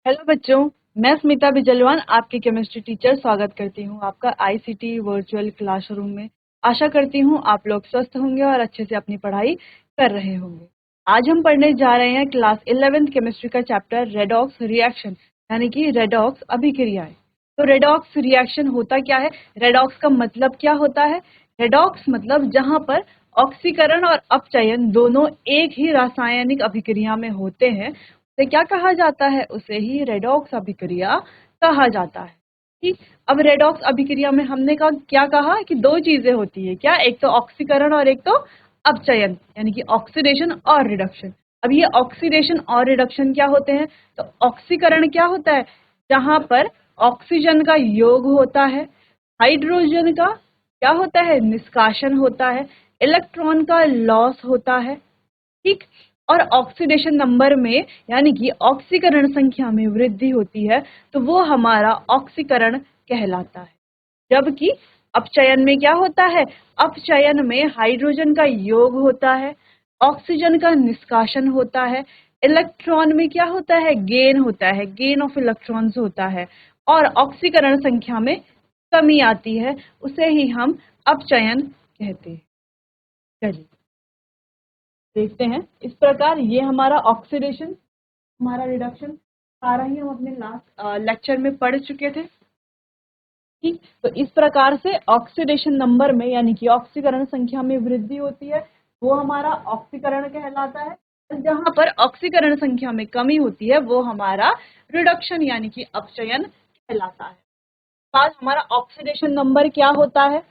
Hello बच्चों, मैं स्मिता बिजलवान आपकी केमिस्ट्री टीचर स्वागत करती हूँ आपका आईसीटी वर्चुअल क्लासरूम में। आशा करती हूँ आप लोग स्वस्थ होंगे और अच्छे से अपनी पढ़ाई कर रहे होंगे। आज हम पढ़ने जा रहे हैं क्लास 11th केमिस्ट्री का चैप्टर रेडॉक्स रिएक्शन यानी कि रेडॉक्स अभिक्रियाएं। तो रेडॉक्स रिएक्शन होता क्या है, रेडॉक्स का मतलब क्या होता है? रेडॉक्स मतलब जहाँ पर ऑक्सीकरण और अपचयन दोनों एक ही रासायनिक अभिक्रिया में होते हैं उसे क्या कहा जाता है? उसे ही रेडॉक्स अभिक्रिया कहा जाता है। ठीक। अब रेडॉक्स अभिक्रिया में हमने क्या कहा कि दो चीजें होती है, क्या? एक तो ऑक्सीकरण और एक तो अपचयन यानी कि ऑक्सीडेशन और रिडक्शन। अब ये ऑक्सीडेशन और रिडक्शन क्या होते हैं? तो ऑक्सीकरण क्या होता है? जहां पर ऑक्सीजन का योग होता है, हाइड्रोजन का क्या होता है? निष्कासन होता है, इलेक्ट्रॉन का लॉस होता है। ठीक। और ऑक्सीडेशन नंबर में यानी कि ऑक्सीकरण संख्या में वृद्धि होती है तो वो हमारा ऑक्सीकरण कहलाता है। जबकि अपचयन में क्या होता है? अपचयन में हाइड्रोजन का योग होता है, ऑक्सीजन का निष्कासन होता है, इलेक्ट्रॉन में क्या होता है? गेन होता है, गेन ऑफ इलेक्ट्रॉन्स होता है और ऑक्सीकरण संख्या में कमी आती है, उसे ही हम अपचयन कहते हैं। चलिए देखते हैं। इस प्रकार ये हमारा ऑक्सीडेशन, हमारा रिडक्शन सारा ही हम अपने लास्ट लेक्चर में पढ़ चुके थे। ठीक। तो इस प्रकार से ऑक्सीडेशन नंबर में यानी कि ऑक्सीकरण संख्या में वृद्धि होती है, वो हमारा ऑक्सीकरण कहलाता है। जहां पर ऑक्सीकरण संख्या में कमी होती है वो हमारा रिडक्शन यानी कि अपचयन कहलाता है। बाद हमारा ऑक्सीडेशन नंबर क्या होता है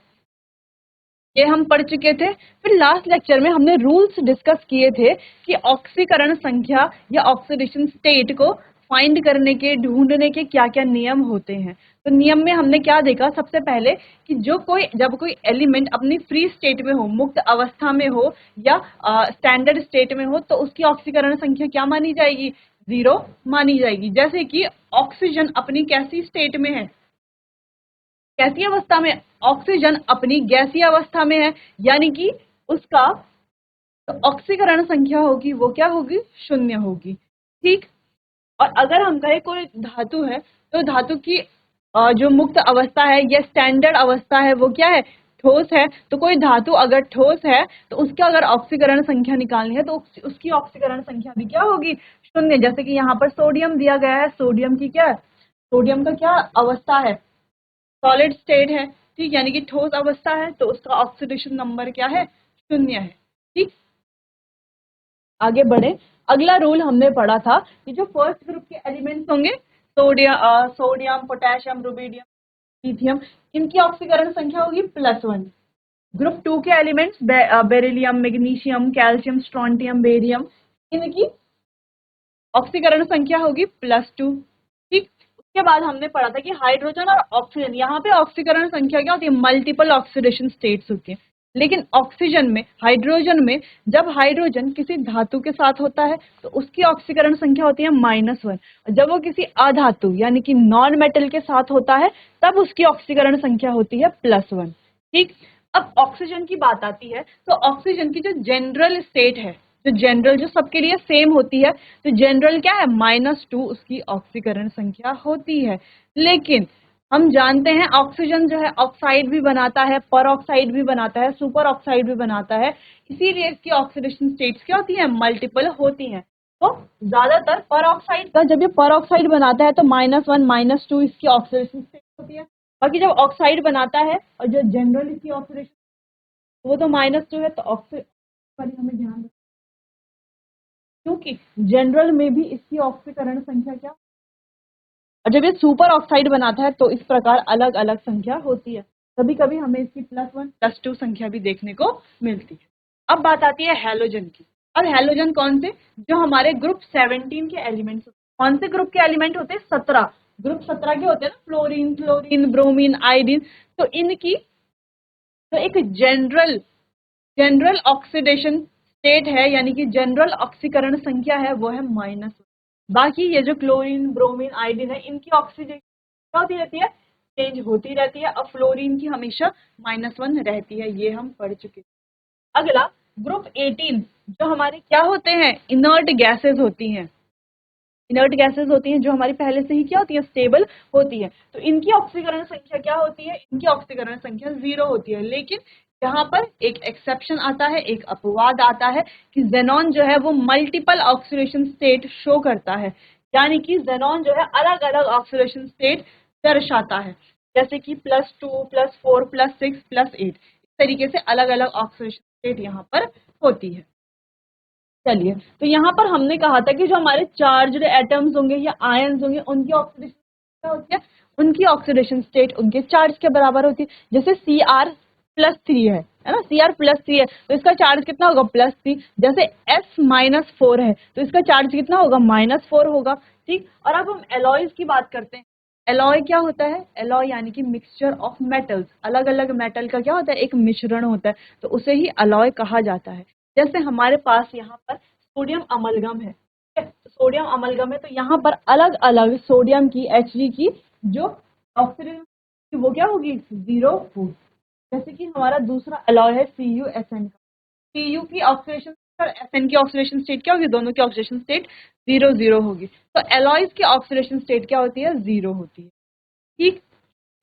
ये हम पढ़ चुके थे। फिर लास्ट लेक्चर में हमने रूल्स डिस्कस किए थे कि ऑक्सीकरण संख्या या ऑक्सीडेशन स्टेट को फाइंड करने के, ढूंढने के क्या क्या नियम होते हैं। तो नियम में हमने क्या देखा? सबसे पहले कि जब कोई एलिमेंट अपनी फ्री स्टेट में हो, मुक्त अवस्था में हो या स्टैंडर्ड स्टेट में हो तो उसकी ऑक्सीकरण संख्या क्या मानी जाएगी? 0 मानी जाएगी। जैसे कि ऑक्सीजन अपनी कैसी स्टेट में है? कैसी अवस्था में? ऑक्सीजन अपनी गैसीय अवस्था में है, यानी कि उसका तो ऑक्सीकरण संख्या होगी वो क्या होगी? 0 होगी। ठीक। और अगर हम कहें कोई धातु है तो धातु की जो मुक्त अवस्था है या स्टैंडर्ड अवस्था है वो क्या है? ठोस है। तो कोई धातु अगर ठोस है तो उसका अगर ऑक्सीकरण संख्या निकालनी है तो उसकी ऑक्सीकरण संख्या भी क्या होगी? 0। जैसे कि यहाँ पर सोडियम दिया गया है, सोडियम की क्या है? सोडियम का क्या अवस्था है? सॉलिड स्टेट है। ठीक, यानी कि ठोस अवस्था है तो उसका ऑक्सीडेशन नंबर क्या है? 0 है। ठीक। आगे बढ़े। अगला रूल हमने पढ़ा था कि जो फर्स्ट ग्रुप के एलिमेंट्स होंगे, सोडियम, पोटेशियम, रुबिडियम, लिथियम, इनकी ऑक्सीकरण संख्या होगी +1। ग्रुप 2 के elements beryllium, magnesium, calcium, strontium, barium, इनकी ऑक्सीकरण संख्या होगी +2। ठीक। उसके बाद हमने पढ़ा था कि हाइड्रोजन और ऑक्सीजन, यहाँ पे ऑक्सीकरण संख्या क्या होती है? मल्टीपल ऑक्सीडेशन स्टेट्स होती है। लेकिन ऑक्सीजन में, हाइड्रोजन में, जब हाइड्रोजन किसी धातु के साथ होता है तो उसकी ऑक्सीकरण संख्या होती है -1 और जब वो किसी अधातु यानी कि नॉन मेटल के साथ होता है तब उसकी ऑक्सीकरण संख्या होती है +1। ठीक। अब ऑक्सीजन की बात आती है तो ऑक्सीजन की जो जनरल स्टेट है, जो सबके लिए सेम होती है, तो जनरल क्या है? -2 उसकी ऑक्सीकरण संख्या होती है। लेकिन हम जानते हैं ऑक्सीजन जो है ऑक्साइड भी बनाता है, पर ऑक्साइड भी बनाता है, सुपर ऑक्साइड भी बनाता है, इसीलिए इसकी ऑक्सीडेशन स्टेट्स क्या होती है? मल्टीपल होती हैं। तो ज्यादातर पर ऑक्साइड का, जब ये पर ऑक्साइड बनाता है तो -1 -2 इसकी ऑक्सीडेशन स्टेट होती है। बाकी जब ऑक्साइड बनाता है और जो जनरल इसकी ऑक्सीडेशन वो तो -2 है, तो ऑक्सीजन हमें ध्यान रखना, क्योंकि जनरल में भी इसकी ऑक्सीकरण संख्या क्या, और जब ये सुपर ऑक्साइड बनाता है तो इस प्रकार अलग अलग संख्या होती है। कभी कभी हमें इसकी +1 +2 संख्या भी देखने को मिलती है। अब बात आती है हैलोजन की। और हैलोजन कौन से? जो हमारे ग्रुप 17 के एलिमेंट्स। कौन से ग्रुप के एलिमेंट होते हैं? 17। ग्रुप 17 के होते हैं ना, फ्लोरीन, क्लोरीन, ब्रोमीन, आयोडीन। तो इनकी तो एक जनरल जनरल ऑक्सीडेशन स्टेट है यानी कि जनरल ऑक्सीकरण संख्या है वो है -1। बाकी ये जो क्लोरीन, ब्रोमीन, आयोडीन है इनकी ऑक्सीडेशन क्या होती रहती है? चेंज होती रहती है। और फ्लोरीन की हमेशा -1 रहती है, ये हम पढ़ चुके हैं। अगला ग्रुप 18 जो हमारे क्या होते हैं? इनर्ट गैसेस होती हैं। इनर्ट गैसेस होती हैं जो हमारी पहले से ही क्या होती है, स्टेबल होती है। तो इनकी ऑक्सीकरण संख्या क्या होती है, इनकी ऑक्सीकरण संख्या 0 होती है। लेकिन यहाँ पर एक एक्सेप्शन आता है, एक अपवाद आता है कि जेनॉन जो है वो मल्टीपल ऑक्सीडेशन स्टेट शो करता है, यानी कि जेनॉन जो है अलग अलग ऑक्सीडेशन स्टेट दर्शाता है, जैसे कि +2 +4 +6 +8, इस तरीके से अलग अलग ऑक्सीडेशन स्टेट यहाँ पर होती है। चलिए, तो यहाँ पर हमने कहा था कि जो हमारे चार्ज्ड एटम्स होंगे या आयन्स होंगे उनकी ऑक्सीडेशन क्या होती है, उनकी ऑक्सीडेशन स्टेट उनके चार्ज के बराबर होती है। जैसे Cr+3 है ना, Cr+3 है तो इसका चार्ज कितना होगा, +3। जैसे S-4 है तो इसका चार्ज कितना होगा, -4 होगा। ठीक, और अब हम एलॉयज की बात करते हैं। एलॉय क्या होता है, एलॉय यानी कि मिक्सचर ऑफ मेटल्स, अलग अलग मेटल का क्या होता है, एक मिश्रण होता है, तो उसे ही एलॉय कहा जाता है। जैसे हमारे पास यहाँ पर सोडियम अमलगम है, ठीक है, तो सोडियम अमलगम है तो यहाँ पर अलग अलग सोडियम की Hg की जो ऑक्सीडेशन वो क्या होगी, 0 होगी। जैसे कि हमारा दूसरा एलॉय है CuSN का, Cu की ऑक्सीडेशन और Sn की ऑक्सीडेशन स्टेट क्या होगी, दोनों की ऑक्सीडेशन स्टेट 0 0 होगी। तो एलॉयज की ऑक्सीडेशन स्टेट क्या होती है, 0 होती है। ठीक,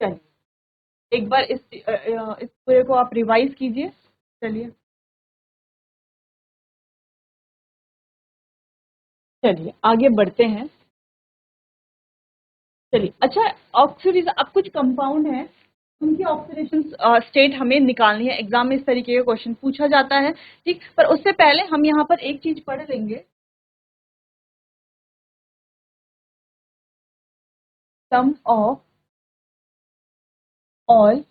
चलिए एक बार इस पूरे को आप रिवाइज कीजिए। चलिए चलिए आगे बढ़ते हैं। चलिए अच्छा, ऑक्सीडेशन, अब कुछ कंपाउंड है उनकी ऑक्सीडेशन स्टेट हमें निकालनी है, एग्जाम में इस तरीके का क्वेश्चन पूछा जाता है। ठीक, पर उससे पहले हम यहाँ पर एक चीज पढ़ लेंगे, sum of all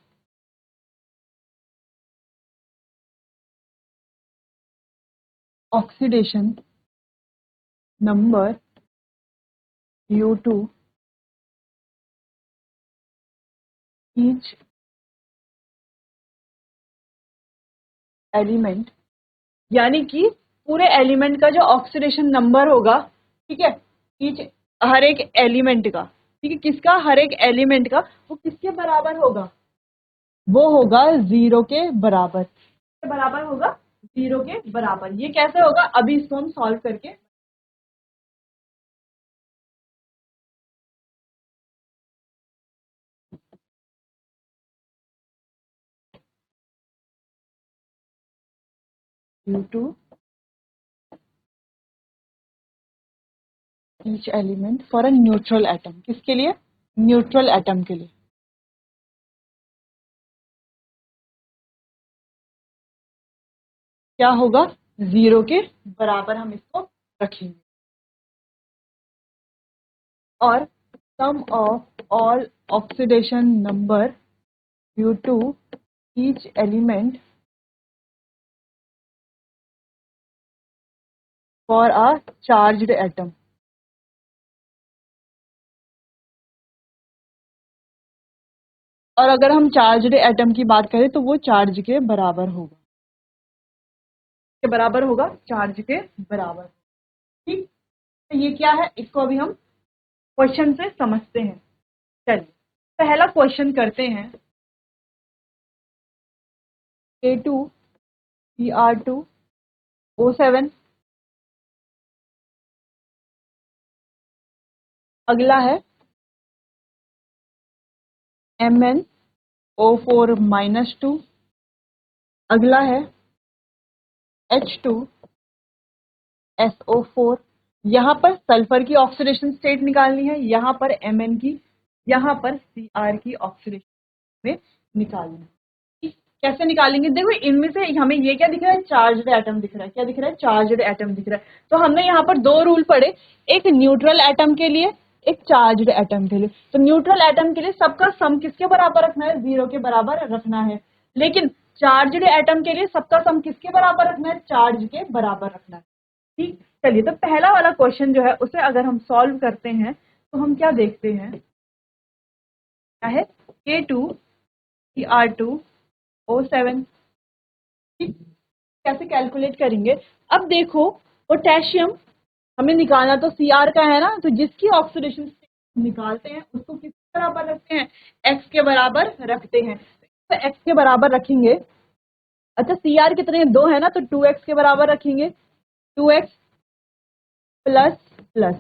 oxidation number due to each element, यानी कि पूरे एलिमेंट का जो ऑक्सीडेशन नंबर होगा, ठीक है, ईच, हर एक एलिमेंट का, ठीक है, किसका, हर एक एलिमेंट का, वो किसके बराबर होगा, वो होगा 0 के बराबर। किसके बराबर होगा, 0 के बराबर। ये कैसे होगा, अभी इसको हम सॉल्व करके, due to each element for a neutral atom, किसके लिए, न्यूट्रल एटम के लिए क्या होगा, 0 के बराबर हम इसको रखेंगे। और sum of all oxidation number due to each element for a charged atom, और अगर हम चार्ज्ड एटम की बात करें तो वो चार्ज के बराबर होगा, के बराबर होगा, चार्ज के बराबर। ठीक, तो ये क्या है, इसको अभी हम क्वेश्चन से समझते हैं। चलिए पहला क्वेश्चन करते हैं, A2Cr2O7, अगला है MnO4-2, अगला है H2SO4। यहाँ पर सल्फर की ऑक्सीडेशन स्टेट निकालनी है, यहाँ पर Mn की, यहाँ पर Cr की ऑक्सीडेशन में निकालनी है। ठीक, कैसे निकालेंगे, देखो इनमें से हमें ये क्या दिख रहा है, चार्ज्ड एटम दिख रहा है, क्या दिख रहा है, चार्ज्ड एटम दिख रहा है। तो हमने यहाँ पर दो रूल पढ़े, एक न्यूट्रल एटम के लिए, एक चार्ज्ड एटम के लिए। तो न्यूट्रल एटम के लिए सबका सम किसके बराबर रखना है, 0 के बराबर रखना है। लेकिन चार्ज्ड एटम के लिए सबका सम किसके बराबर रखना है, चार्ज के बराबर रखना है। ठीक, चलिए तो पहला वाला क्वेश्चन जो है उसे अगर हम सॉल्व करते हैं तो हम क्या देखते हैं, क्या है, K2Cr2O7। ठीक, कैसे कैलकुलेट करेंगे, अब देखो पोटेशियम हमें निकालना तो Cr का है ना, तो जिसकी ऑक्सीडेशन निकालते हैं उसको किसके बराबर रखते हैं, x के बराबर रखते हैं। तो x के बराबर रखेंगे, अच्छा Cr कितने, 2 है ना, तो 2x के बराबर रखेंगे, 2x प्लस प्लस,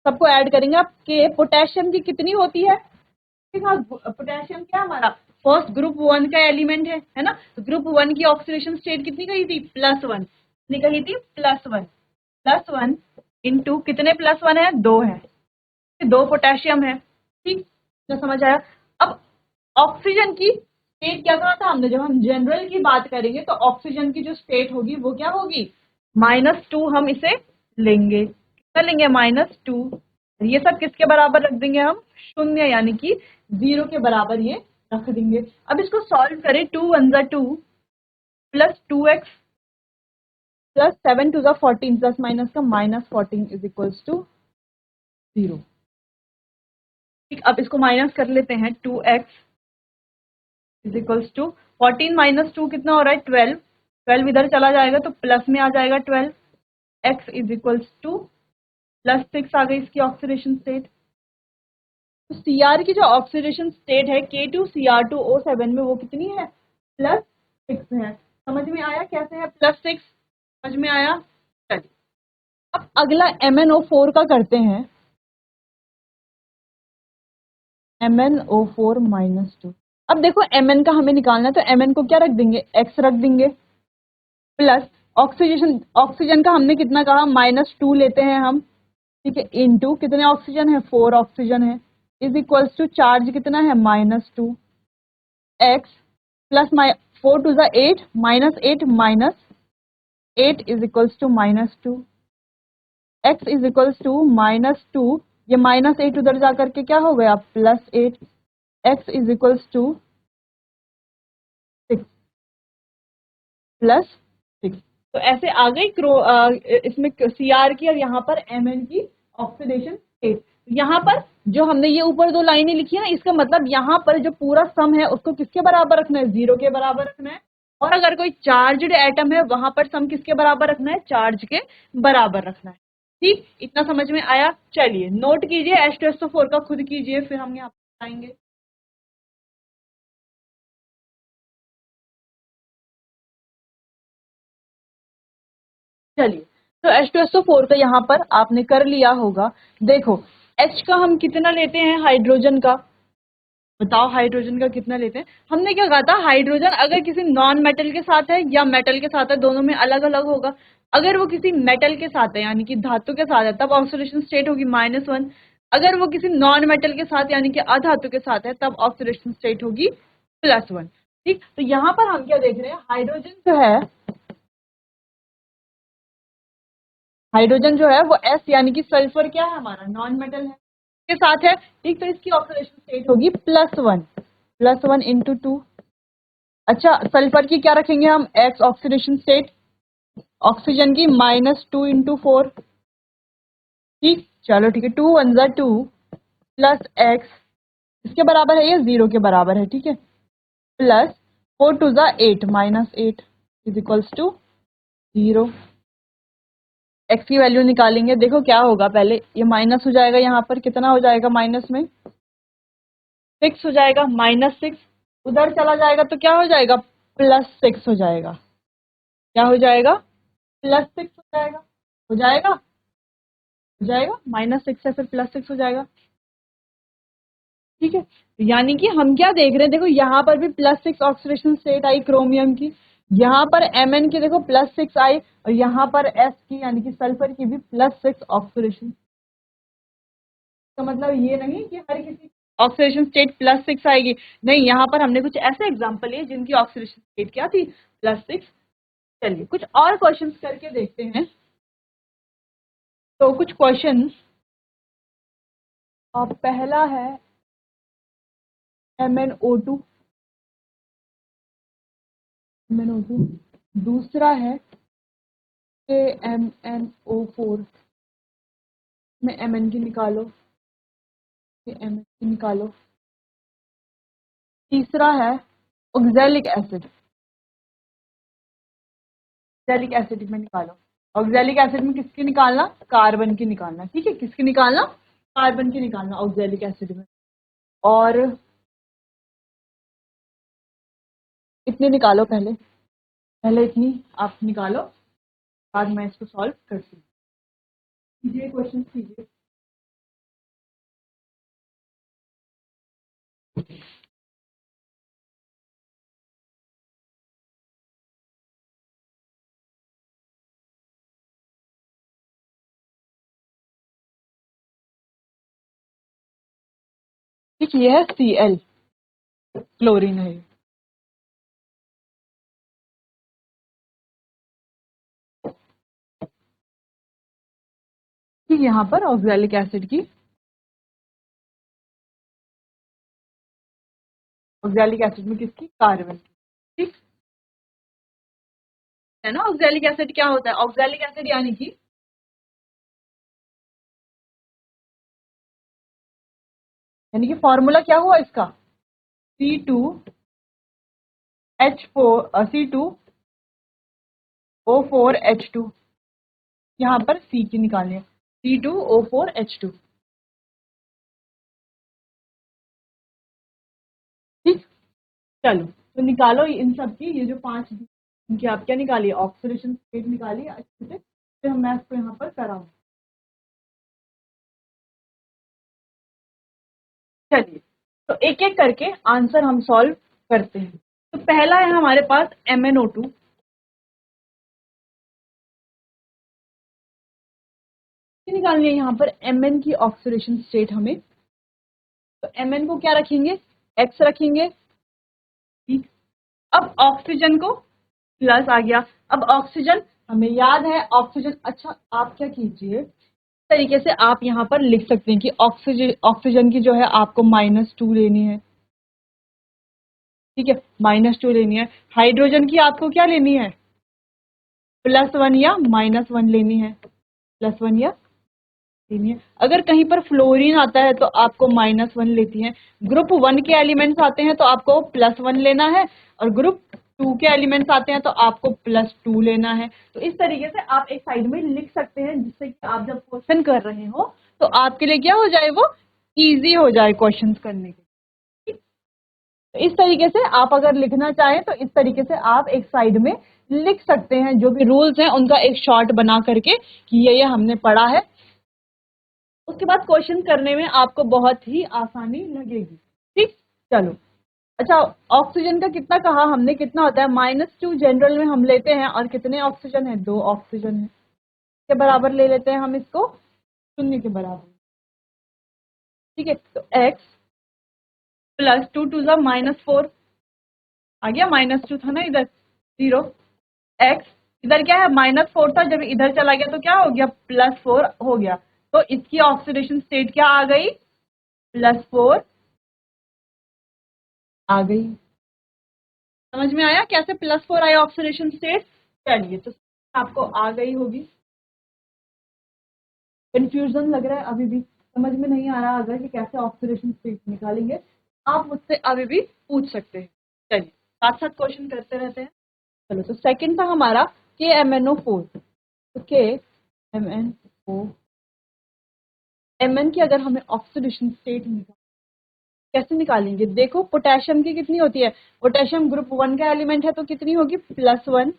सबको ऐड करेंगे आप कि पोटेशियम की कितनी होती है। पोटेशियम क्या हमारा फर्स्ट ग्रुप 1 का एलिमेंट है ना। तो ग्रुप 1 की ऑक्सीडेशन स्टेट कितनी कही थी, +1। कितनी कही थी, +1। +1 इंटू कितने +1 है, 2 है, 2 पोटेशियम है। ठीक, तो समझ आया। अब ऑक्सीजन की स्टेट क्या कहा था हमने, जब हम जनरल की बात करेंगे तो ऑक्सीजन की जो स्टेट होगी वो क्या होगी, -2 हम इसे लेंगे। कितना लेंगे, -2। ये सब किसके बराबर रख देंगे हम, शून्य यानी कि 0 के बराबर ये रख देंगे। अब इसको सॉल्व करें, 2 1 ज़ा 2 प्लस 2x प्लस 7 2 ज़ा 14 प्लस माइनस का -14 इज इक्वल्स टू 0। ठीक, अब इसको माइनस कर लेते हैं, 2x is equals to 14 minus 2 कितना हो रहा है, 12। 12 इधर चला जाएगा तो प्लस में आ जाएगा 12। x इज इक्वल्स टू +6 आ गई इसकी ऑक्सीडेशन स्टेट। तो Cr की जो ऑक्सीडेशन स्टेट है K2Cr2O7 में वो कितनी है, +6 है। समझ में आया कैसे है +6, समझ में आया। चलिए अब अगला MnO4 का करते हैं, MnO4 -2। अब देखो Mn का हमें निकालना है तो Mn को क्या रख देंगे, x रख देंगे, प्लस ऑक्सीजन का हमने कितना कहा, -2 लेते हैं हम। ठीक है, इनटू कितने ऑक्सीजन है, 4 ऑक्सीजन है, इज इक्वल्स टू चार्ज कितना है, -2 x प्लस 4 2 ज़ा 8 -8 -8 is equals to -2 x is equals to -2। ये -8 उधर जा करके क्या हो गया, +8। x is equals to 6 +6। तो ऐसे आ गई इसमें Cr की और यहाँ पर Mn की ऑक्सीडेशन स्टेट। यहाँ पर जो हमने ये ऊपर 2 लाइनें लिखी है ना, इसका मतलब यहाँ पर जो पूरा सम है उसको किसके बराबर रखना है, 0 के बराबर रखना है। और अगर कोई चार्ज्ड एटम है वहां पर सम किसके बराबर रखना है, चार्ज के बराबर रखना है। ठीक, इतना समझ में आया। चलिए नोट कीजिए, H2SO4 का खुद कीजिए, फिर हम यहाँ बताएंगे। चलिए तो H2SO4 का यहाँ पर आपने कर लिया होगा। देखो H का हम कितना लेते हैं, हाइड्रोजन का, बताओ हाइड्रोजन का कितना लेते हैं। हमने क्या कहा था, हाइड्रोजन अगर किसी नॉन मेटल के साथ है या मेटल के साथ है, दोनों में अलग अलग होगा। अगर वो किसी मेटल के साथ है यानी कि धातु के साथ है तब ऑक्सीडेशन स्टेट होगी -1। अगर वो किसी नॉन मेटल के साथ यानी कि अधातु के साथ है तब ऑक्सीडेशन स्टेट होगी +1। ठीक, तो यहाँ पर हम क्या देख रहे हैं, हाइड्रोजन जो है, हाइड्रोजन जो है वो S यानी कि सल्फर क्या है हमारा, नॉन मेटल है, के साथ है। ठीक, तो इसकी ऑक्सीडेशन स्टेट होगी +1, +1 इंटू 2। अच्छा, सल्फर की क्या रखेंगे हम, X ऑक्सीडेशन स्टेट, ऑक्सीजन की -2 इंटू 4। ठीक, चलो ठीक है, 2 1 ज़ा 2 प्लस x, इसके बराबर है, ये 0 के बराबर है। ठीक है, प्लस 4 2 ज़ा 8 -8 इज इक्वल्स टू 0। x की वैल्यू निकालेंगे, देखो क्या होगा, पहले ये माइनस हो जाएगा, यहाँ पर कितना हो जाएगा, माइनस में 6 हो जाएगा, -6 उधर चला जाएगा तो क्या हो जाएगा, +6 हो जाएगा। क्या हो जाएगा, +6 हो जाएगा, हो जाएगा, हो जाएगा, -6 है फिर +6 हो जाएगा। ठीक है, यानी कि हम क्या देख रहे हैं, देखो यहाँ पर भी +6 ऑक्सीडेशन स्टेट आई क्रोमियम की, यहाँ पर Mn की देखो +6 आई, और यहाँ पर S की यानी कि सल्फर की भी +6 ऑक्सीडेशन। तो मतलब ये नहीं कि हर किसी ऑक्सीडेशन स्टेट +6 आएगी, नहीं, यहाँ पर हमने कुछ ऐसे एग्जाम्पल लिए जिनकी ऑक्सीडेशन स्टेट क्या थी, +6। चलिए कुछ और क्वेश्चंस करके देखते हैं। तो कुछ क्वेश्चन, पहला है MnO2, MnO2, दूसरा है KMnO4 में Mn की निकालो, Mn की निकालो। तीसरा है ऑक्सैलिक एसिड, ऑक्सैलिक एसिड में निकालो। ऑक्सैलिक एसिड में किसकी निकालना, कार्बन की निकालना। ठीक है, किसकी निकालना, कार्बन की निकालना ऑक्सैलिक एसिड में। और इतनी निकालो, पहले पहले इतनी आप निकालो, बाद मैं इसको सॉल्व करती हूँ। कीजिए क्वेश्चन कीजिए। ठीक, ये है Cl, क्लोरीन है। ठीक, यहाँ पर ऑक्सैलिक एसिड की, ऑक्सैलिक एसिड में किसकी, कार्बन की। ठीक है ना। ऑक्सैलिक एसिड क्या होता है, ऑक्सैलिक एसिड यानी कि फॉर्मूला क्या हुआ इसका, C2H4 C2O4H2, यहाँ पर C की निकालिए, C2O4H2। ठीक, चलो तो निकालो इन सब की, ये जो 5 इनकी आप क्या निकालिए, ऑक्सीडेशन स्टेट निकालिए अच्छे से, फिर मैं इसको यहाँ पर कराऊँ। चलिए, तो एक एक करके आंसर हम सॉल्व करते हैं। तो पहला है हमारे पास MnO2, निकालनी है यहाँ पर Mn की ऑक्सीडेशन स्टेट हमें। तो Mn को क्या रखेंगे, X रखेंगे। ठीक, अब ऑक्सीजन को प्लस आ गया। अब ऑक्सीजन हमें याद है, ऑक्सीजन, अच्छा आप क्या कीजिए, इस तरीके से आप यहाँ पर लिख सकते हैं कि ऑक्सीजन, ऑक्सीजन की जो है आपको -2 लेनी है। ठीक है, -2 लेनी है। हाइड्रोजन की आपको क्या लेनी है, +1 या -1 लेनी है, +1 या लेनी है। अगर कहीं पर फ्लोरीन आता है तो आपको -1 लेती है। ग्रुप 1 के एलिमेंट्स आते हैं तो आपको +1 लेना है, और ग्रुप 2 के एलिमेंट्स आते हैं तो आपको +2 लेना है। तो इस तरीके से आप एक साइड में लिख सकते हैं, जिससे कि आप जब क्वेश्चन कर रहे हो तो आपके लिए क्या हो जाए, वो इजी हो जाए क्वेश्चन करने के। तो इस तरीके से आप अगर लिखना चाहें तो इस तरीके से आप एक साइड में लिख सकते हैं, जो भी रूल्स हैं उनका एक शॉर्ट बना करके कि ये हमने पढ़ा है। उसके बाद क्वेश्चन करने में आपको बहुत ही आसानी लगेगी। ठीक, चलो, अच्छा ऑक्सीजन का कितना कहा हमने, कितना होता है, -2 जनरल में हम लेते हैं, और कितने ऑक्सीजन है, 2 ऑक्सीजन है, के बराबर ले लेते हैं हम इसको, 0 के बराबर। ठीक है, तो x +2 2 -4 आ गया, -2 था ना इधर, 0, x इधर क्या है, -4 था, जब इधर चला गया तो क्या हो गया, +4 हो गया। तो इसकी ऑक्सीडेशन स्टेट क्या आ गई, +4 आ गई। समझ में आया कैसे +4 आया ऑक्सीडेशन स्टेट। चलिए, तो आपको आ गई होगी। कंफ्यूजन लग रहा है अभी भी, समझ में नहीं आ रहा अगर कि कैसे ऑक्सीडेशन स्टेट निकालेंगे, आप मुझसे अभी भी पूछ सकते हैं। चलिए, साथ साथ क्वेश्चन करते रहते हैं। चलो, तो सेकंड था हमारा KMnO4। तो KMnO, Mn की अगर हमें ऑक्सीडेशन स्टेट कैसे निकालेंगे, देखो पोटेशियम की कितनी होती है, पोटेशियम ग्रुप 1 का एलिमेंट है तो कितनी होगी, +1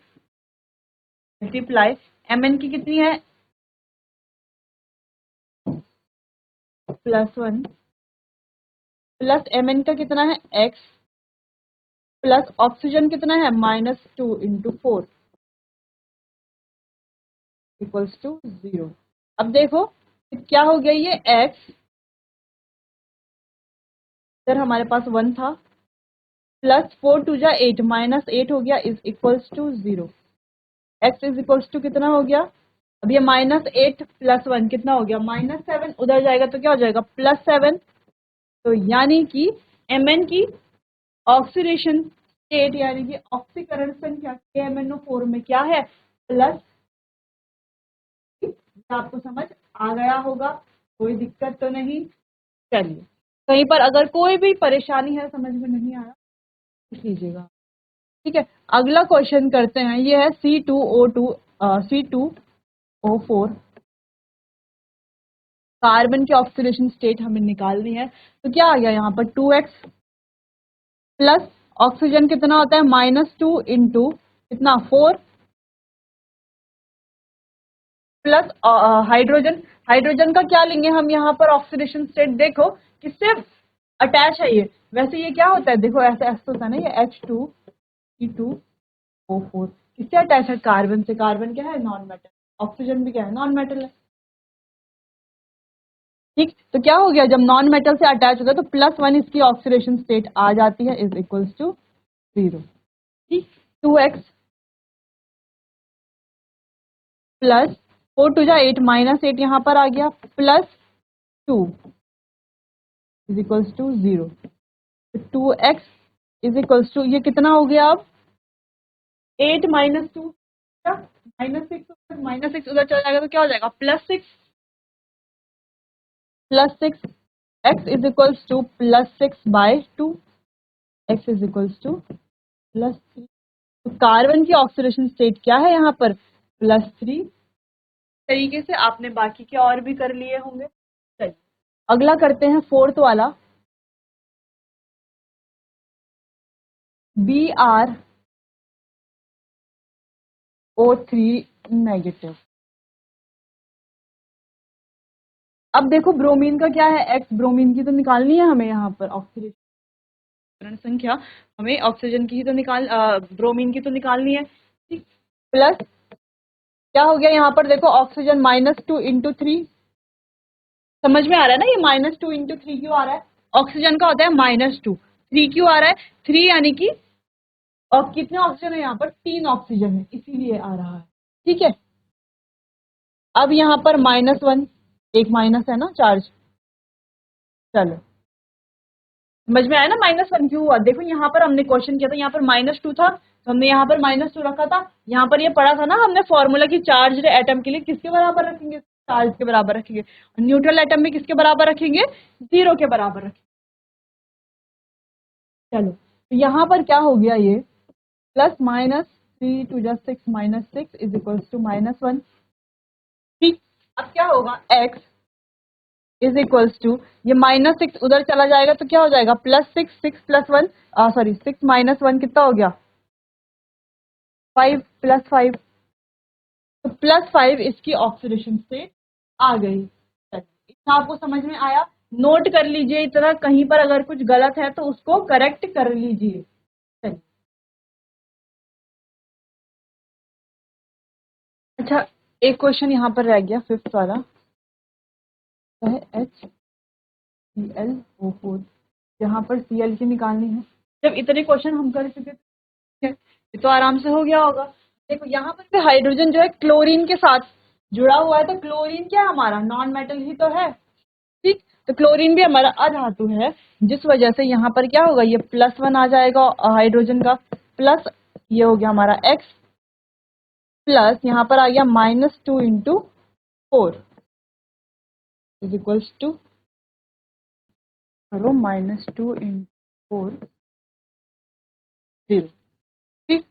मल्टीप्लाई, Mn की कितनी है, +1 प्लस Mn का कितना है, X, प्लस ऑक्सीजन कितना है, -2 × 4 = 0। अब देखो क्या हो गया, ये X इधर हमारे पास 1 था, +4 2 8 -8 हो गया, = 0। X कितना हो गया, अब ये -8 + 1 कितना हो गया, -7, उधर जाएगा तो क्या हो जाएगा, +7। तो यानी कि Mn की ऑक्सीडेशन स्टेट यानी कि ऑक्सीकरण संख्या KMnO4 में क्या है, प्लस। आपको समझ आ गया होगा, कोई दिक्कत तो नहीं। चलिए, कहीं पर अगर कोई भी परेशानी है, समझ में नहीं आया, पूछ लीजिएगा। ठीक है, अगला क्वेश्चन करते हैं, ये है C2O4, कार्बन की ऑक्सीडेशन स्टेट हमें निकालनी है। तो क्या आ गया यहाँ पर, 2x प्लस ऑक्सीजन कितना होता है, -2 × कितना, 4, प्लस हाइड्रोजन, हाइड्रोजन का क्या लेंगे हम यहाँ पर ऑक्सीडेशन स्टेट, देखो किससे अटैच है ये, वैसे ये क्या होता है, देखो ऐसा ऐसा होता है ना, ये H2C2O4 किससे अटैच है, कार्बन से। कार्बन क्या है, नॉन मेटल, ऑक्सीजन भी क्या है, नॉन मेटल है। ठीक, तो क्या हो गया, जब नॉन मेटल से अटैच होता है तो +1 इसकी ऑक्सीडेशन स्टेट आ जाती है, इज इक्वल्स टू 0। ठीक, 2x प्लस 4 टू जा 8 -8 यहाँ पर आ गया, +2 is equals to 0। 2x is equals to, ये कितना हो गया अब, 8 -2, -6, -6 उधर चला जाएगा तो क्या हो जाएगा, +6 x is equals to +6/2, x is equals to +3। तो कार्बन की ऑक्सीडेशन स्टेट क्या है यहाँ पर, +3। तरीके से आपने बाकी के और भी कर लिए होंगे। चलिए अगला करते हैं, फोर्थ वाला, BrO3 नेगेटिव। अब देखो ब्रोमीन का क्या है, x, ब्रोमीन की तो निकालनी है हमें यहाँ पर, ऑक्सीजन संख्या हमें ऑक्सीजन की ही तो ब्रोमीन की तो निकालनी है। ठीक, प्लस क्या हो गया यहाँ पर, देखो ऑक्सीजन -2 × 3, समझ में आ रहा है ना, ये -2 × 3 क्यों आ रहा है, ऑक्सीजन का होता है -2, 3 क्यों आ रहा है, 3 यानी कि, और कितने ऑक्सीजन है यहाँ पर, 3 ऑक्सीजन है, इसीलिए आ रहा है। ठीक है, अब यहाँ पर -1, एक माइनस है ना चार्ज, चलो समझ में आया ना, -1 क्यों हुआ, देखो यहाँ पर हमने क्वेश्चन किया था, यहाँ पर -2 था तो हमने यहाँ पर -2 रखा था, यहाँ पर ये पढ़ा था ना हमने फॉर्मूला की, चार्ज एटम के लिए किसके बराबर रखेंगे, चार्ज के बराबर रखेंगे, न्यूट्रल एटम में किसके बराबर रखेंगे, 0 के बराबर रखेंगे। चलो तो यहाँ पर क्या हो गया, ये +-3 2 जा 6 -6 इज इक्वल्स टू -1। ठीक, अब क्या होगा, x इज इक्वल्स टू, ये -6 उधर चला जाएगा तो क्या हो जाएगा, +6, 6 + 1, सॉरी 6 - 1 कितना हो गया, 5 + 5, तो +5 इसकी ऑक्सीडेशन स्टेट आ गई। इतना आपको समझ में आया, नोट कर लीजिए इतना, कहीं पर अगर कुछ गलत है तो उसको करेक्ट कर लीजिए। चलिए, अच्छा एक क्वेश्चन यहाँ पर रह गया, फिफ्थ वाला है HClO4, जहाँ पर Cl की निकालनी है। जब इतने क्वेश्चन हम कर चुके थे तो आराम से हो गया होगा। देखो यहाँ पर भी हाइड्रोजन जो है क्लोरीन के साथ जुड़ा हुआ है, तो क्लोरीन क्या हमारा नॉन मेटल ही तो है। ठीक, तो क्लोरीन भी हमारा अधातु है, जिस वजह से यहाँ पर क्या होगा, ये +1 आ जाएगा हाइड्रोजन का, प्लस ये हो गया हमारा x, प्लस यहाँ पर आ गया -2 × 4 इज इक्वल्स टू, करो -2 × 4 0। ठीक,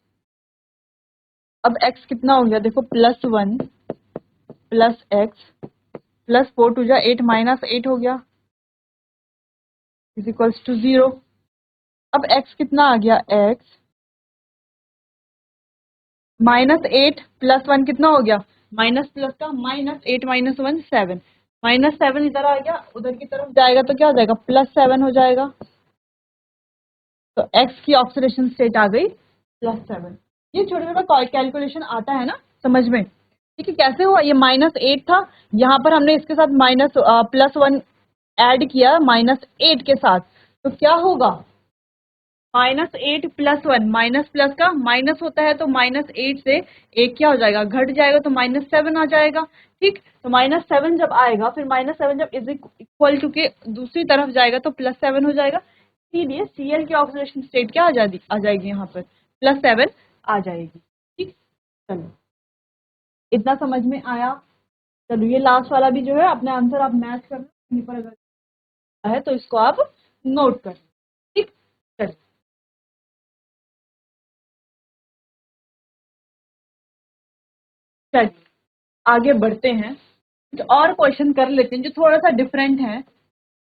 अब x कितना हो गया, देखो +1 प्लस x प्लस 4 2 जा 8 -8 हो गया, इज इक्वल्स टू 0। अब x कितना आ गया, x -8 + 1 कितना हो गया, माइनस प्लस का -8 - 1 7, -7 इधर आ गया, उधर की तरफ जाएगा तो क्या हो जाएगा, +7 हो जाएगा। तो x की ऑक्सीडेशन स्टेट आ गई +7। ये छोटा छोटा कैलकुलेशन आता है ना समझ में। ठीक है, कैसे हुआ, ये -8 था, यहाँ पर हमने इसके साथ +1 ऐड किया -8 के साथ, तो क्या होगा, -8 + 1, माइनस प्लस का माइनस होता है तो -8 से एक क्या हो जाएगा, घट जाएगा तो -7 आ जाएगा। ठीक, तो -7 जब आएगा, फिर -7 जब इज इक्वल टू के दूसरी तरफ जाएगा तो +7 हो जाएगा, इसीलिए Cl की ऑक्सीडेशन स्टेट क्या आ जाएगी यहाँ पर, +7 आ जाएगी। ठीक, चलो इतना समझ में आया। चलो ये लास्ट वाला भी जो है अपने आंसर आप मैच करना, कहीं पर अगर है तो इसको आप नोट कर। ठीक, चलो चलिए आगे बढ़ते हैं, कुछ और क्वेश्चन कर लेते हैं जो थोड़ा सा डिफरेंट है।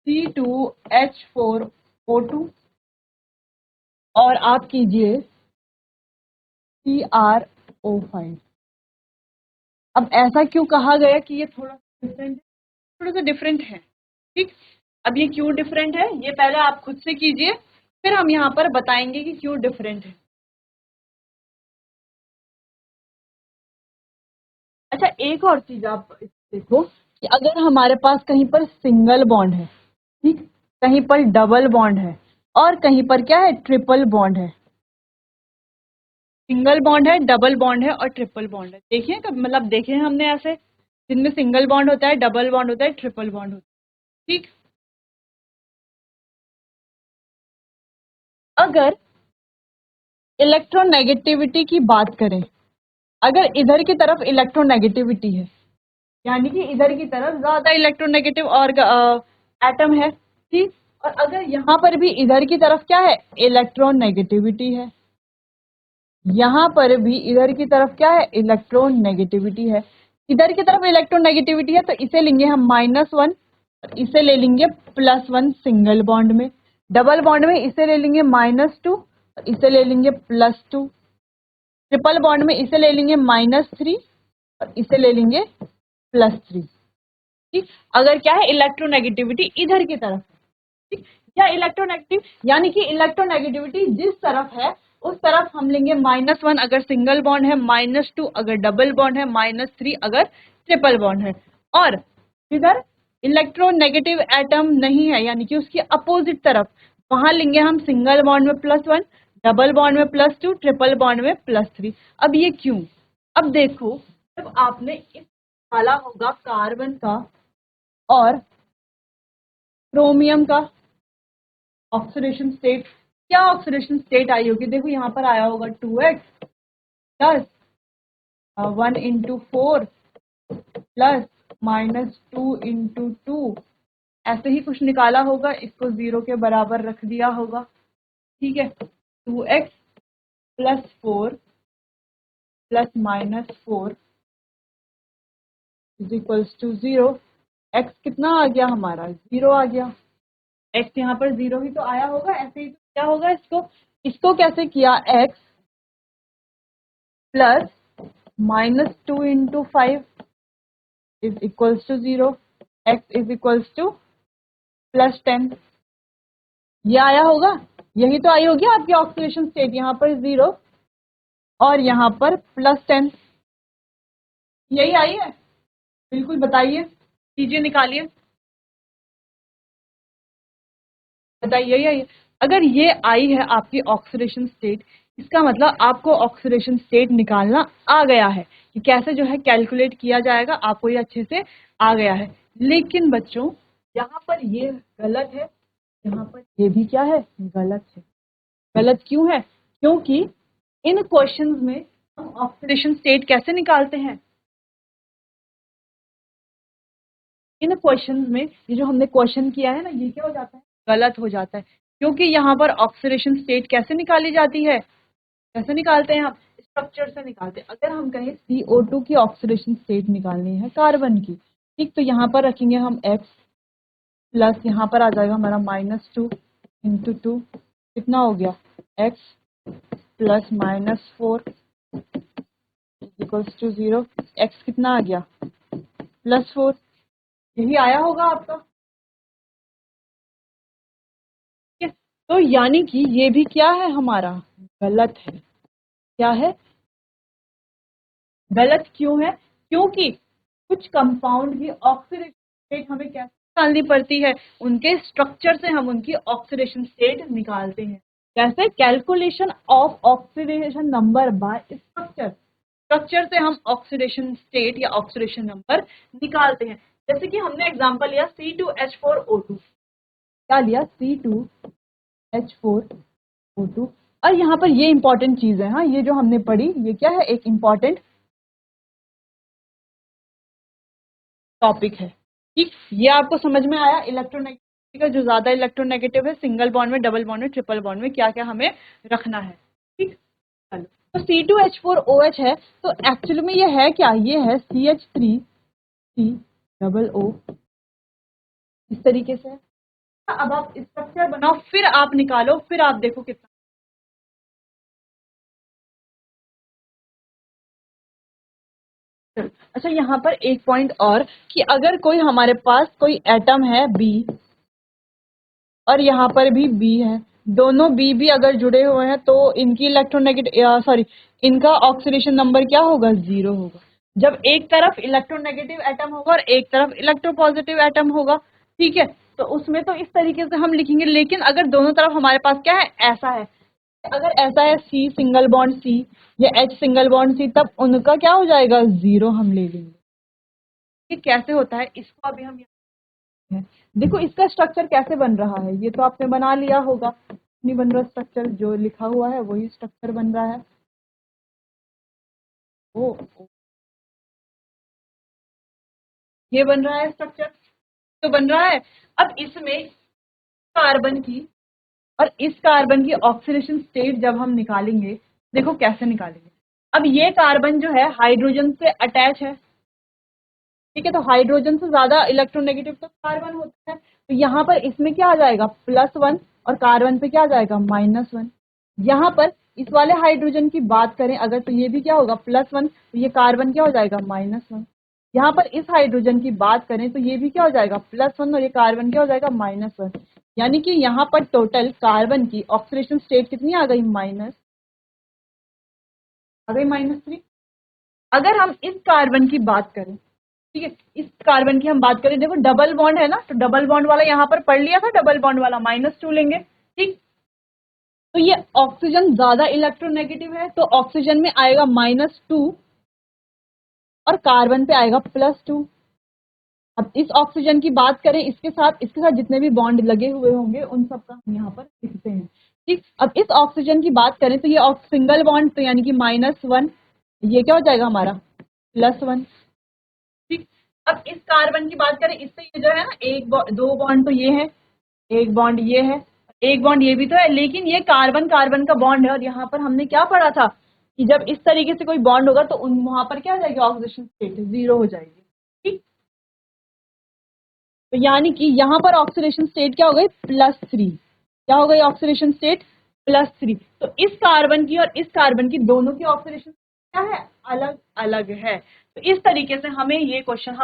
C2H4O2 और आप कीजिए CrO5। अब ऐसा क्यों कहा गया कि ये थोड़ा डिफरेंट है, थोड़ा सा डिफरेंट है। ठीक, अब ये क्यों डिफरेंट है ये पहले आप खुद से कीजिए, फिर हम यहाँ पर बताएंगे कि क्यों डिफरेंट है। अच्छा एक और चीज आप देखो, कि अगर हमारे पास कहीं पर सिंगल बॉन्ड है, ठीक, कहीं पर डबल बॉन्ड है और कहीं पर क्या है, ट्रिपल बॉन्ड है। सिंगल बॉन्ड है, डबल बॉन्ड है और ट्रिपल बॉन्ड है। देखिए मतलब देखे हैं हमने ऐसे, जिनमें सिंगल बॉन्ड होता है, डबल बॉन्ड होता है, ट्रिपल बॉन्ड होता है। ठीक, अगर इलेक्ट्रोनेगेटिविटी की बात करें, अगर इधर की तरफ इलेक्ट्रोनेगेटिविटी है, यानी कि इधर की तरफ ज्यादा इलेक्ट्रोनेगेटिव और एटम है, ठीक, और अगर यहाँ पर भी इधर की तरफ क्या है, इलेक्ट्रोनेगेटिविटी है, यहाँ पर भी इधर की तरफ क्या है, इलेक्ट्रोनेगेटिविटी है। इधर की तरफ इलेक्ट्रोनेगेटिविटी है तो इसे लेंगे हम -1, इसे ले लेंगे +1 सिंगल बॉन्ड में, डबल बॉन्ड में इसे ले लेंगे -2, इसे ले लेंगे +2, ट्रिपल बॉन्ड में इसे ले लेंगे -3 और इसे ले लेंगे +3। ठीक, अगर क्या है, इलेक्ट्रोनेगेटिविटी इधर की तरफ, ठीक, या इलेक्ट्रोनेगेटिव, यानी कि इलेक्ट्रोनेगेटिविटी जिस तरफ है उस तरफ हम लेंगे -1 अगर सिंगल बॉन्ड है, -2 अगर डबल बॉन्ड है, -3 अगर ट्रिपल बॉन्ड है। और इधर इलेक्ट्रोनेगेटिव एटम नहीं है, यानी कि उसकी अपोजिट तरफ, वहां लेंगे हम सिंगल बॉन्ड में +1, डबल बॉन्ड में +2, ट्रिपल बॉन्ड में +3। अब ये क्यों? अब देखो, जब आपने इस डाला होगा कार्बन का और क्रोमियम का ऑक्सीडेशन स्टेट, क्या ऑक्सीडेशन स्टेट आई होगी? देखो यहाँ पर आया होगा 2x प्लस 1 × 4 प्लस -2 × 2, ऐसे ही कुछ निकाला होगा, इसको 0 के बराबर रख दिया होगा। ठीक है, 2x + 4 + -4 = 0। x कितना आ गया हमारा? 0 आ गया। x यहाँ पर 0 ही तो आया होगा, ऐसे ही तो क्या होगा इसको कैसे किया? x प्लस -2 × 5 = 0, x = +10, ये आया होगा, यही तो आई होगी आपकी ऑक्सीडेशन स्टेट, यहाँ पर 0 और यहाँ पर +10, यही आई है? बिल्कुल बताइए, कीजिए, निकालिए, बताइए, यही आई है? अगर ये आई है आपकी ऑक्सीडेशन स्टेट, इसका मतलब आपको ऑक्सीडेशन स्टेट निकालना आ गया है, कि कैसे जो है कैलकुलेट किया जाएगा, आपको ये अच्छे से आ गया है। लेकिन बच्चों, यहाँ पर ये गलत है, यहाँ पर ये भी क्या है, गलत है। गलत क्यों है? क्योंकि इन क्वेश्चंस में हम ऑक्सीडेशन स्टेट कैसे निकालते हैं? इन क्वेश्चंस में ये जो हमने क्वेश्चन किया है ना, ये क्या हो जाता है, गलत हो जाता है। क्योंकि यहाँ पर ऑक्सीडेशन स्टेट कैसे निकाली जाती है? कैसे निकालते हैं हम? स्ट्रक्चर से निकालते हैं। अगर हम कहें CO2 की ऑक्सीडेशन स्टेट निकालनी है कार्बन की, ठीक, तो यहाँ पर रखेंगे हम x प्लस, यहाँ पर आ जाएगा हमारा -2 × 2, कितना हो गया, x प्लस -4 = 0, x कितना आ गया, +4, यही आया होगा आपका। ठीक है, तो यानी कि ये भी क्या है हमारा, गलत है। क्या है? गलत क्यों है? क्योंकि कुछ कंपाउंड की ऑक्सीडेशन स्टेट हमें कैसे निकालनी पड़ती है? उनके स्ट्रक्चर से हम उनकी ऑक्सीडेशन स्टेट निकालते हैं। कैसे? Calculation of oxidation number by structure, structure से हम ऑक्सीडेशन स्टेट या ऑक्सीडेशन नंबर निकालते हैं। जैसे कि हमने एग्जांपल लिया C2H4O2, क्या लिया, C2H4O2, और यहाँ पर ये इंपॉर्टेंट चीज है, हाँ, ये जो हमने पढ़ी, ये क्या है, एक इंपॉर्टेंट टॉपिक है। ठीक, ये आपको समझ में आया इलेक्ट्रोनेगेटिविटी का, जो ज्यादा इलेक्ट्रोनेगेटिव है, सिंगल बॉन्ड में, डबल बॉन्ड में, ट्रिपल बॉन्ड में क्या क्या हमें रखना है। ठीक, चलो, तो C2H4OH है, तो एक्चुअली में ये है क्या, ये है CH3COO, इस तरीके से। अब आप स्ट्रक्चर बनाओ, फिर आप निकालो, फिर आप देखो कितना। अच्छा, यहाँ पर एक पॉइंट और, कि अगर कोई हमारे पास कोई एटम है B और यहाँ पर भी B है, दोनों B भी अगर जुड़े हुए हैं तो इनकी इलेक्ट्रोनेगेटिव, सॉरी, इनका ऑक्सीडेशन नंबर क्या होगा, 0 होगा। जब एक तरफ इलेक्ट्रोनेगेटिव एटम होगा और एक तरफ इलेक्ट्रोपॉजिटिव एटम होगा, ठीक है, तो उसमें तो इस तरीके से हम लिखेंगे। लेकिन अगर दोनों तरफ हमारे पास क्या है, ऐसा है, अगर ऐसा है C सिंगल बॉन्ड C या H सिंगल बॉन्ड C, तब उनका क्या हो जाएगा, 0 हम ले लेंगे। ये कैसे होता है इसको अभी हम है। देखो इसका स्ट्रक्चर कैसे बन रहा है, ये तो आपने बना लिया होगा, नहीं बन रहा स्ट्रक्चर, जो लिखा हुआ है वही स्ट्रक्चर बन रहा है। ओ, ये बन रहा है स्ट्रक्चर, तो बन रहा है। अब इसमें कार्बन की और इस कार्बन की ऑक्सीडेशन स्टेट जब हम निकालेंगे, देखो कैसे निकालेंगे। अब ये कार्बन जो है हाइड्रोजन से अटैच है, ठीक है, तो हाइड्रोजन से ज्यादा इलेक्ट्रोनेगेटिव तो कार्बन होता है, तो यहाँ पर इसमें क्या आ जाएगा, +1, और कार्बन पे क्या आ जाएगा, -1। यहाँ पर इस वाले हाइड्रोजन की बात करें अगर, तो ये भी क्या होगा, +1, तो ये कार्बन क्या हो जाएगा, -1। यहाँ पर इस हाइड्रोजन की बात करें तो ये भी क्या हो जाएगा, +1, और ये कार्बन क्या हो जाएगा, -1। यानी कि यहाँ पर टोटल कार्बन की ऑक्सीडेशन स्टेट कितनी आ गई, -3। अगर हम इस कार्बन की बात करें, ठीक है, इस कार्बन की हम बात करें, देखो डबल बॉन्ड है ना, तो डबल बॉन्ड वाला यहाँ पर पढ़ लिया था, डबल बॉन्ड वाला -2 लेंगे, ठीक। तो ये ऑक्सीजन ज्यादा इलेक्ट्रोनेगेटिव है, तो ऑक्सीजन में आएगा -2 और कार्बन पे आएगा +2। अब इस ऑक्सीजन की बात करें, इसके साथ जितने भी बॉन्ड लगे हुए होंगे उन सबका हम यहाँ पर लिखते हैं, ठीक। अब इस ऑक्सीजन की बात करें तो ये सिंगल बॉन्ड, तो यानी कि -1, ये क्या हो जाएगा हमारा, +1, ठीक। अब इस कार्बन की बात करें, इससे ये जो है ना, दो बॉन्ड तो ये है, एक बॉन्ड ये है, एक बॉन्ड ये भी तो है, लेकिन ये कार्बन कार्बन का बॉन्ड है, और यहाँ पर हमने क्या पढ़ा था कि जब इस तरीके से कोई बॉन्ड होगा तो उन वहां पर क्या हो जाएगी, ऑक्सीडेशन स्टेट 0 हो जाएगी, ठीक। तो यानी कि यहाँ पर ऑक्सीडेशन स्टेट क्या हो गई, +3। क्या हो गई ऑक्सीडेशन स्टेट, +3। तो इस कार्बन की और इस कार्बन की दोनों की ऑक्सीडेशन क्या है, अलग अलग है। तो इस तरीके से हम ये क्वेश्चन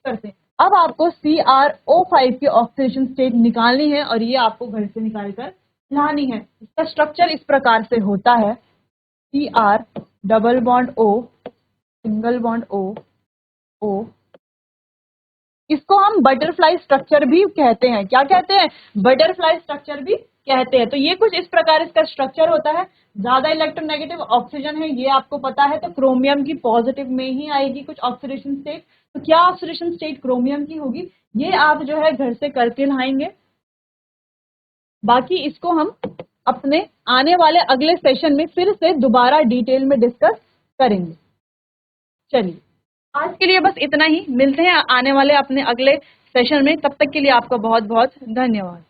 करते हैं। अब आपको CrO5 की ऑक्सीडेशन स्टेट निकालनी है, और ये आपको घर से निकाल कर लानी है। इसका स्ट्रक्चर इस प्रकार से होता है, Cr double bond O single bond O, इसको हम बटरफ्लाई स्ट्रक्चर भी कहते हैं। क्या कहते हैं, बटरफ्लाई स्ट्रक्चर भी कहते हैं। तो ये कुछ इस प्रकार इसका स्ट्रक्चर होता है। ज्यादा इलेक्ट्रोनेगेटिव ऑक्सीजन है, ये आपको पता है, तो क्रोमियम की पॉजिटिव में ही आएगी कुछ ऑक्सीडेशन स्टेट। तो क्या ऑक्सीडेशन स्टेट क्रोमियम की होगी, ये आप जो है घर से करके लाएंगे। बाकी इसको हम अपने आने वाले अगले सेशन में फिर से दोबारा डिटेल में डिस्कस करेंगे। चलिए, आज के लिए बस इतना ही, मिलते हैं आने वाले अपने अगले सेशन में। तब तक के लिए आपका बहुत बहुत धन्यवाद।